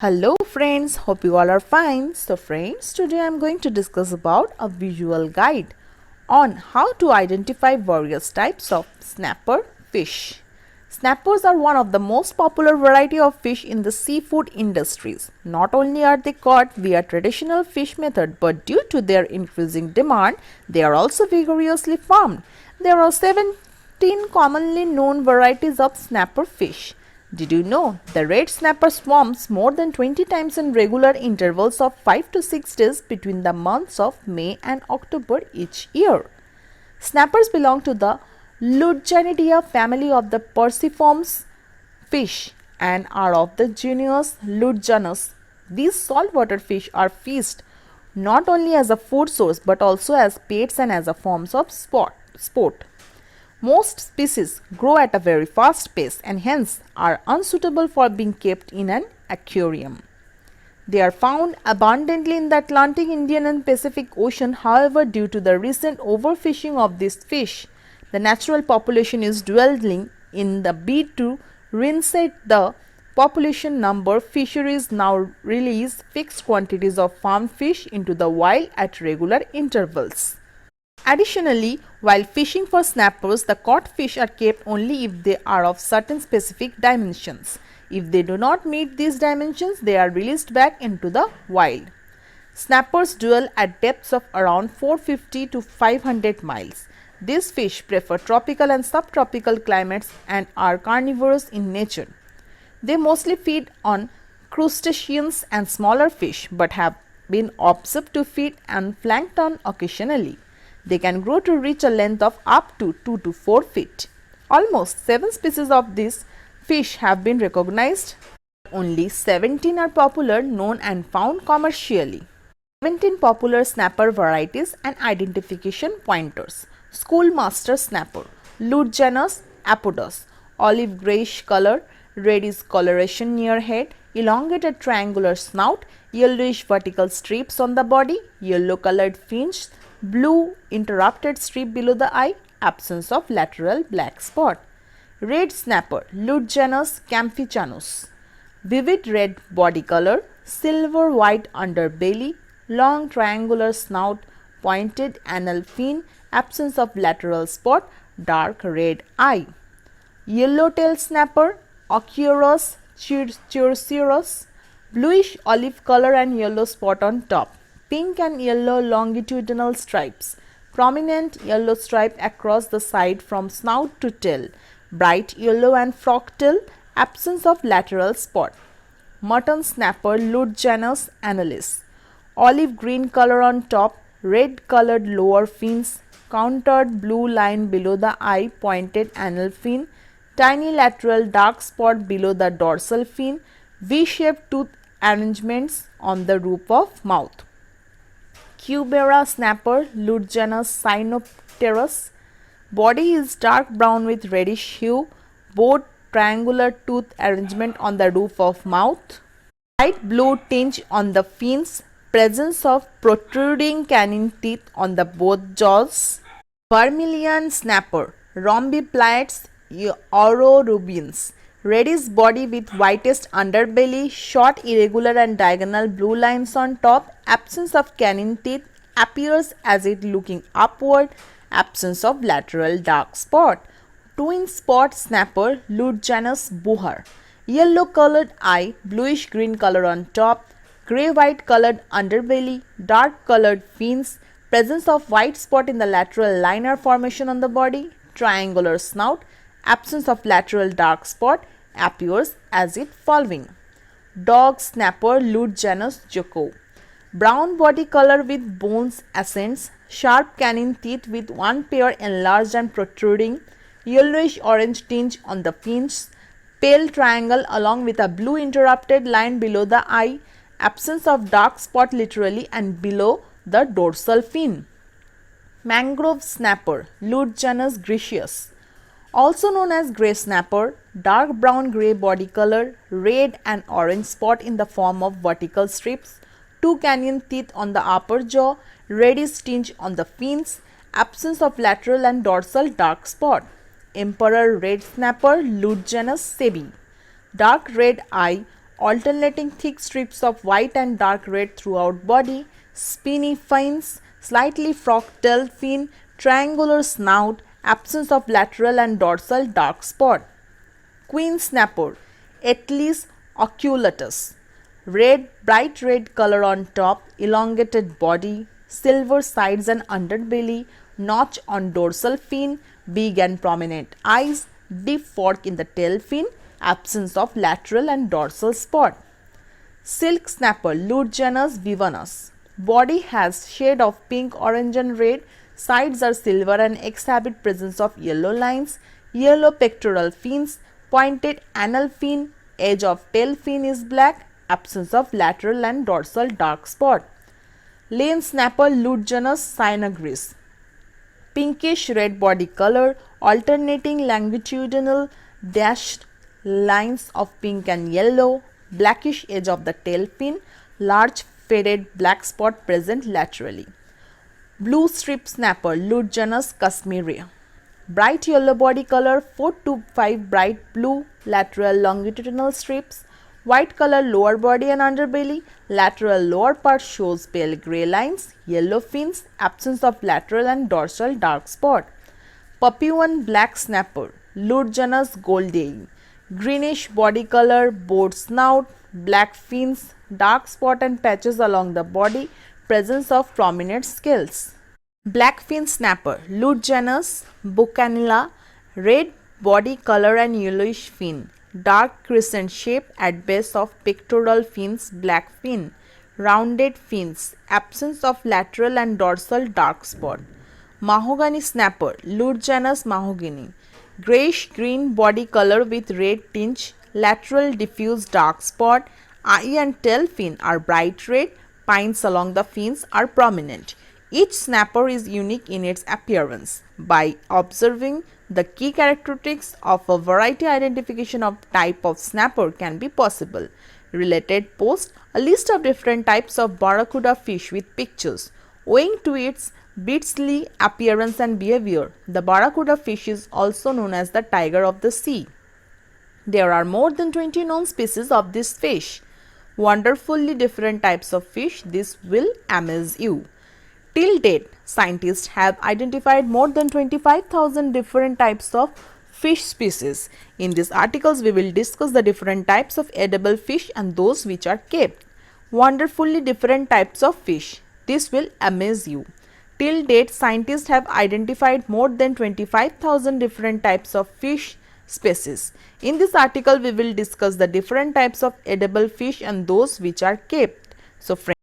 Hello friends, hope you all are fine. So friends, today I am going to discuss about a visual guide on how to identify various types of snapper fish. Snappers are one of the most popular variety of fish in the seafood industries. Not only are they caught via traditional fish method, but due to their increasing demand, they are also vigorously farmed. There are 17 commonly known varieties of snapper fish. Did you know the red snapper swarms more than 20 times in regular intervals of 5 to 6 days between the months of May and October each year? Snappers belong to the Ludgenidia family of the Perciformes fish and are of the genus Ludgenus. These saltwater fish are fished not only as a food source but also as pets and as a forms of sport. Most species grow at a very fast pace and hence are unsuitable for being kept in an aquarium. They are found abundantly in the Atlantic, Indian and Pacific Ocean. However, due to the recent overfishing of these fish, the natural population is dwindling. In the bid to reinstate the population number, fisheries now release fixed quantities of farmed fish into the wild at regular intervals. Additionally, while fishing for snappers, the caught fish are kept only if they are of certain specific dimensions. If they do not meet these dimensions, they are released back into the wild. Snappers dwell at depths of around 450 to 500 miles. These fish prefer tropical and subtropical climates and are carnivorous in nature. They mostly feed on crustaceans and smaller fish, but have been observed to feed on plankton occasionally. They can grow to reach a length of up to 2 to 4 feet. Almost 7 species of these fish have been recognized. Only 17 are popular, known and found commercially. 17 popular snapper varieties and identification pointers. Schoolmaster snapper, Ludgenus apodus, olive grayish color, reddish coloration near head, elongated triangular snout, yellowish vertical strips on the body, yellow colored fins, blue interrupted strip below the eye, absence of lateral black spot. Red snapper, Ludgenus campichanus, vivid red body color, silver white underbelly, long triangular snout, pointed anal fin, absence of lateral spot, dark red eye. Yellowtail snapper, Ochiurus chircerus, bluish olive color and yellow spot on top. Pink and yellow longitudinal stripes, prominent yellow stripe across the side from snout to tail, bright yellow and frog-tail, absence of lateral spot. Mutton snapper, Ludgenus analis, olive green color on top, red colored lower fins, countered blue line below the eye, pointed anal fin, tiny lateral dark spot below the dorsal fin, V-shaped tooth arrangements on the roof of mouth. Cubera snapper, Ludgenus cynopterus, body is dark brown with reddish hue, both triangular tooth arrangement on the roof of mouth, light blue tinge on the fins, presence of protruding canine teeth on the both jaws. Vermilion snapper, Rhombiplates aurorubiens, reddish body with whitest underbelly, short irregular and diagonal blue lines on top, absence of canine teeth, appears as it looking upward, absence of lateral dark spot. Twin spot snapper, Ludgenus buhar, yellow colored eye, bluish green color on top, grey white colored underbelly, dark colored fins, presence of white spot in the lateral linear formation on the body, triangular snout, absence of lateral dark spot, appears as it following. Dog snapper, Ludgenus joko, brown body color with bones ascents, sharp canine teeth with one pair enlarged and protruding, yellowish orange tinge on the fins, pale triangle along with a blue interrupted line below the eye, absence of dark spot laterally and below the dorsal fin. Mangrove snapper, Ludgenus griseus, also known as grey snapper, dark brown grey body color, red and orange spot in the form of vertical strips, two canine teeth on the upper jaw, reddish tinge on the fins, absence of lateral and dorsal dark spot. Emperor red snapper, Ludgenus sebi, dark red eye, alternating thick strips of white and dark red throughout body, spiny fins, slightly forked tail fin, triangular snout, absence of lateral and dorsal dark spot. Queen snapper, Ateles oculatus, red, bright red color on top, elongated body, silver sides and underbelly, notch on dorsal fin, big and prominent eyes, deep fork in the tail fin, absence of lateral and dorsal spot. Silk snapper, Lute genus vivanus. Body has shade of pink, orange and red. Sides are silver and exhibit presence of yellow lines. Yellow pectoral fins, pointed anal fin, edge of tail fin is black, absence of lateral and dorsal dark spot. Lane snapper, Lute genus cyanogris. Pinkish red body color, alternating longitudinal dashed lines of pink and yellow, blackish edge of the tail fin, large faded black spot present laterally. Blue strip snapper, Lute genus Kashmiri. Bright yellow body color, 4 to 5 bright blue lateral longitudinal strips, white color lower body and underbelly, lateral lower part shows pale grey lines, yellow fins, absence of lateral and dorsal dark spot. Papuan black snapper, Lute genus Goldei. Greenish body color, bored snout, black fins, dark spot and patches along the body, presence of prominent scales. Black fin snapper, Lute genus Buchanilla, red body color and yellowish fin, dark crescent shape at base of pectoral fins, black fin, rounded fins, absence of lateral and dorsal dark spot. Mahogany snapper, Lute genus Mahogany, grayish green body color with red tinge, lateral diffuse dark spot, eye and tail fin are bright red, pines along the fins are prominent. Each snapper is unique in its appearance. By observing the key characteristics of a variety, identification of type of snapper can be possible. Related post, a list of different types of barracuda fish with pictures. Owing to its beastly appearance and behavior, the barracuda fish is also known as the tiger of the sea. There are more than 20 known species of this fish. Wonderfully different types of fish, this will amaze you. Till date, scientists have identified more than 25,000 different types of fish species. In these articles, we will discuss the different types of edible fish and those which are kept. Wonderfully different types of fish. This will amaze you. Till date, scientists have identified more than 25,000 different types of fish species. In this article, we will discuss the different types of edible fish and those which are kept. So, friends,